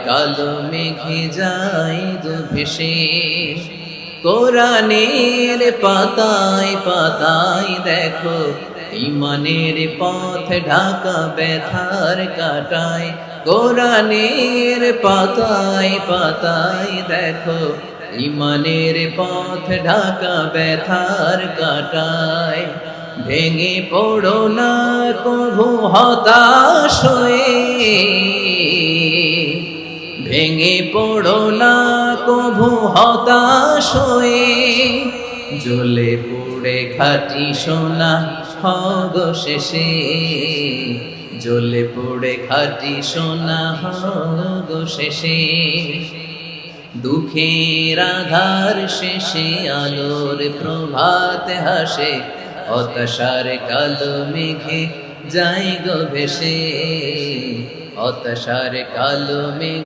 কালো মেঘে যায় গো ভেসে। কোরআনের পাতায় পাতায় দেখো ইমানের পথ ঢাকা ব্যথার কাটায়। কোরআনের পাতায় পাতায় দেখো ইমানের পথ ঢাকা ব্যথার কাটায়। ভেঙে পড়ো না কভু হতাশ হয়ে, ভেঙে পড়ো না কভু হতাশ হয়ে। জ্বলে পুড়ে খাঁটি সোনা হগো শেষে, জ্বলে পুড়ে খাঁটি সোনা হগো শেষে। দুঃখের আধার শেষে আলোর প্রভাত হাসে, হতাশার কালো মেঘে যায় গো ভেসে, হতাশার কালো মেঘ।